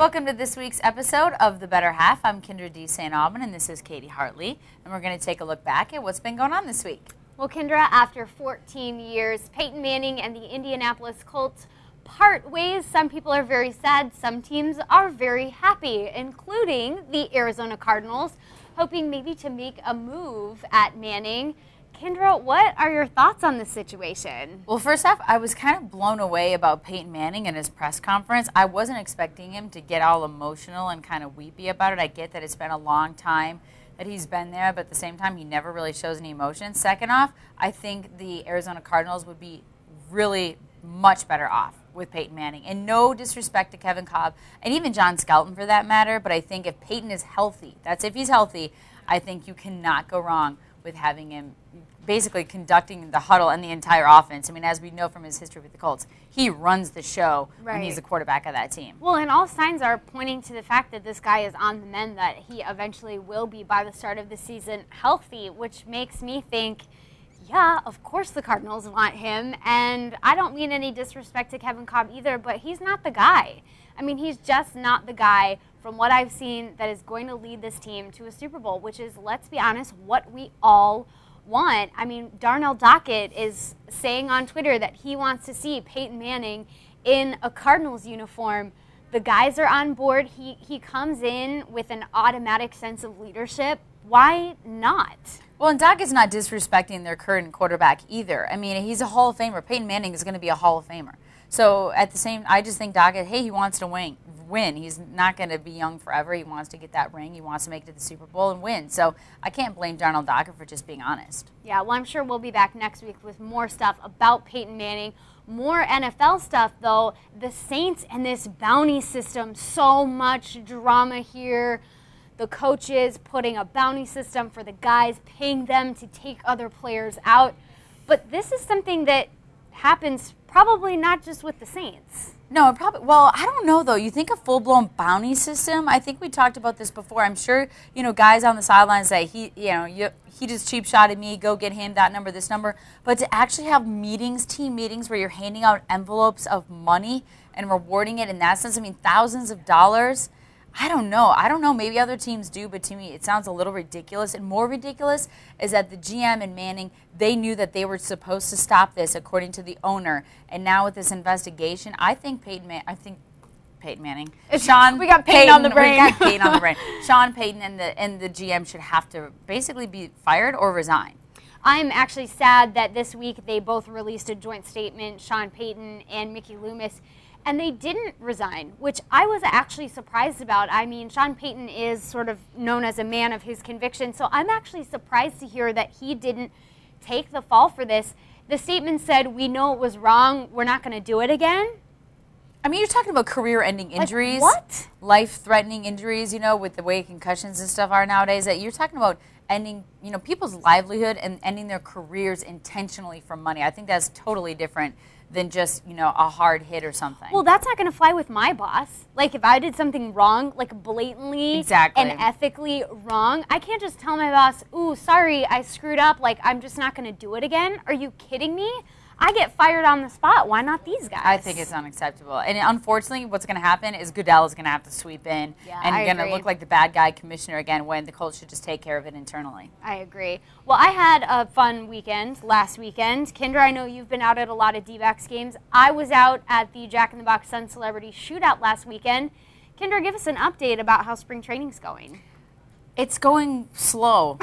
Welcome to this week's episode of The Better Half. I'm Kendra D. St. Aubin, and this is Katie Hartley. And we're going to take a look back at what's been going on this week. Well, Kendra, after 14 years, Peyton Manning and the Indianapolis Colts part ways. Some people are very sad. Some teams are very happy, including the Arizona Cardinals, hoping maybe to make a move at Manning. Kendra, what are your thoughts on this situation? Well, first off, I was kind of blown away about Peyton Manning and his press conference. I wasn't expecting him to get all emotional and kind of weepy about it. I get that it's been a long time that he's been there, but at the same time, he never really shows any emotion. Second off, I think the Arizona Cardinals would be really much better off with Peyton Manning. And no disrespect to Kevin Kolb and even John Skelton for that matter, but I think if Peyton is healthy, that's if he's healthy, I think you cannot go wrong with having him basically conducting the huddle and the entire offense. I mean, as we know from his history with the Colts, he runs the show when he's the quarterback of that team. Well, and all signs are pointing to the fact that this guy is on the mend, that he eventually will be, by the start of the season, healthy, which makes me think, yeah, of course the Cardinals want him. And I don't mean any disrespect to Kevin Kolb either, but he's not the guy. I mean, he's just not the guy from what I've seen that is going to lead this team to a Super Bowl, which is, let's be honest, what we all want. I mean, Darnell Dockett is saying on Twitter that he wants to see Peyton Manning in a Cardinals uniform. The guys are on board. He comes in with an automatic sense of leadership. Why not? Well, and Dockett's not disrespecting their current quarterback either. I mean, he's a Hall of Famer. Peyton Manning is going to be a Hall of Famer. So at the same, I just think Dockett, hey, he wants to win. He's not going to be young forever. He wants to get that ring. He wants to make it to the Super Bowl and win. So I can't blame Darnell Dockett for just being honest. Yeah, well, I'm sure we'll be back next week with more stuff about Peyton Manning. More NFL stuff, though. The Saints and this bounty system, so much drama here. The coaches putting a bounty system for the guys, paying them to take other players out. But this is something that happens probably not just with the Saints. No, probably. Well, I don't know though. You think a full-blown bounty system? I think we talked about this before. I'm sure guys on the sidelines say he just cheap shotted me. Go get him that number, this number. But to actually have meetings, team meetings, where you're handing out envelopes of money and rewarding it in that sense. I mean, thousands of dollars. I don't know. Maybe other teams do, but to me it sounds a little ridiculous. And more ridiculous is that the GM and Manning, they knew that they were supposed to stop this according to the owner. And now with this investigation, I think Peyton Manning. We got Peyton on the brain. We got Peyton on the brain. Sean Payton and the GM should have to basically be fired or resign. I'm actually sad that this week they both released a joint statement, Sean Payton and Mickey Loomis, and they didn't resign, which I was actually surprised about. I mean, Sean Payton is sort of known as a man of his conviction, so I'm actually surprised to hear that he didn't take the fall for this. The statement said, we know it was wrong, we're not going to do it again. I mean, you're talking about career-ending injuries. Like what? Life-threatening injuries, with the way concussions and stuff are nowadays. That you're talking about ending, people's livelihood and ending their careers intentionally for money. I think that's totally different than just, a hard hit or something. Well, that's not going to fly with my boss. Like, if I did something wrong, like blatantly and ethically wrong, I can't just tell my boss, ooh, sorry, I screwed up. Like, I'm just not going to do it again. Are you kidding me? I get fired on the spot. Why not these guys? I think it's unacceptable. And unfortunately, what's going to happen is Goodell is going to have to sweep in and going to look like the bad guy commissioner again when the Colts should just take care of it internally. I agree. Well, I had a fun weekend last weekend. Kendra, I know you've been out at a lot of D-backs games. I was out at the Jack in the Box Sun Celebrity Shootout last weekend. Kendra, give us an update about how spring training's going. It's going slow.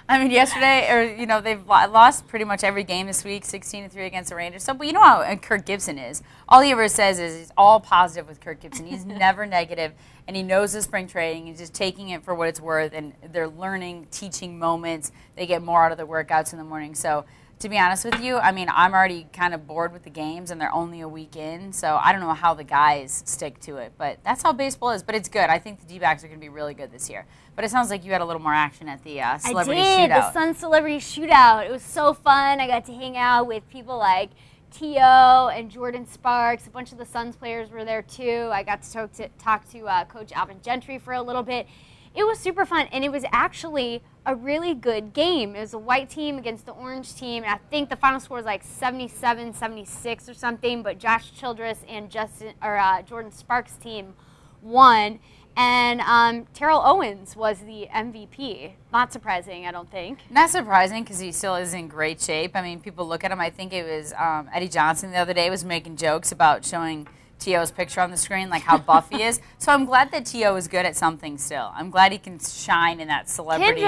I mean, yesterday, they've lost pretty much every game this week, 16-3 against the Rangers. So, but you know how Kirk Gibson is. All he ever says is he's all positive with Kirk Gibson. He's never negative, and he knows the spring training. He's just taking it for what it's worth, and they're learning, teaching moments. They get more out of the workouts in the morning. So, to be honest with you, I mean, I'm already kind of bored with the games, and they're only a week in. So, I don't know how the guys stick to it, but that's how baseball is. But it's good. I think the D-backs are going to be really good this year. But it sounds like you had a little more action at the Celebrity Shootout. I did, the Sun Celebrity Shootout. It was so fun. I got to hang out with people like T.O. and Jordan Sparks. A bunch of the Suns players were there, too. I got to talk to Coach Alvin Gentry for a little bit. It was super fun, and it was actually a really good game. It was a white team against the orange team, and I think the final score was like 77-76 or something, but Josh Childress and Jordan Sparks' team won. And Terrell Owens was the MVP. Not surprising, I don't think. Not surprising because he still is in great shape. I mean, people look at him. I think it was Eddie Johnson the other day was making jokes about showing T.O.'s picture on the screen, like how buff he is. So I'm glad that T.O. is good at something still. I'm glad he can shine in that celebrity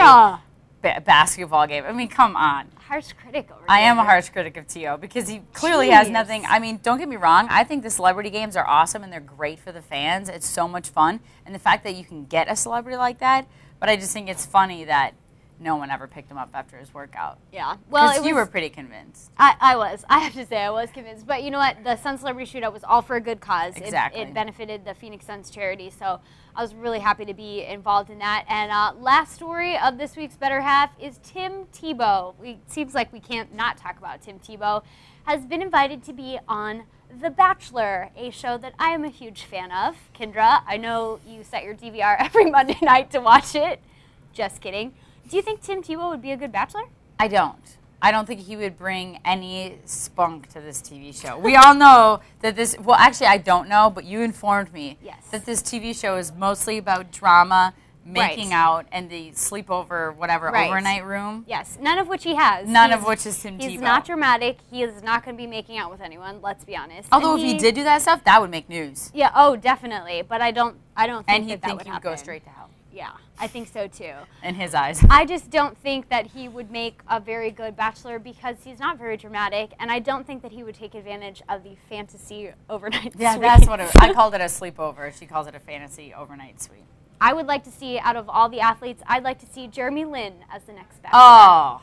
basketball game. I mean, come on. Harsh critic over I am a harsh critic of T.O. because he clearly has nothing. I mean, don't get me wrong. I think the celebrity games are awesome and they're great for the fans. It's so much fun. And the fact that you can get a celebrity like that, but I just think it's funny that no one ever picked him up after his workout. Yeah. Well, you were pretty convinced. I was. I have to say I was convinced. But you know what? The Sun Celebrity Shootout was all for a good cause. Exactly. It benefited the Phoenix Suns charity. So I was really happy to be involved in that. And last story of this week's Better Half is Tim Tebow. It seems like we can't not talk about Tim Tebow. Has been invited to be on The Bachelor, a show that I am a huge fan of. Kendra, I know you set your DVR every Monday night to watch it. Just kidding. Do you think Tim Tebow would be a good bachelor? I don't. I don't think he would bring any spunk to this TV show. We all know that this, well, actually, I don't know, but you informed me that this TV show is mostly about drama, making out, and the sleepover, whatever, overnight room. Yes, none of which he has. None of which is Tim Tebow. He's not dramatic. He is not going to be making out with anyone, let's be honest. Although if he did do that stuff, that would make news. Yeah, oh, definitely. But I don't think that would happen. And he'd think he would go straight to hell. Yeah, I think so too. In his eyes. I just don't think that he would make a very good bachelor because he's not very dramatic, and I don't think that he would take advantage of the fantasy overnight suite. Yeah, that's what I called it, a sleepover. She calls it a fantasy overnight suite. I would like to see, out of all the athletes, I'd like to see Jeremy Lin as the next bachelor. Oh.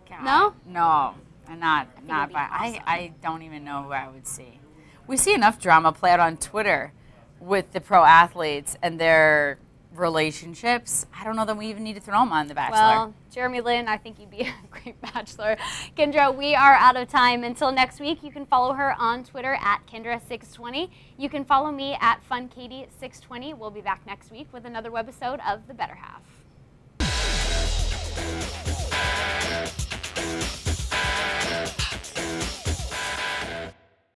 God. No? No. I don't even know who I would see. We see enough drama play out on Twitter with the pro athletes and their relationships. I don't know that we even need to throw him on The Bachelor. Well, Jeremy Lin, I think you'd be a great bachelor. Kendra, we are out of time. Until next week, you can follow her on Twitter at Kendra620. You can follow me at FunKatie620. We'll be back next week with another webisode of The Better Half.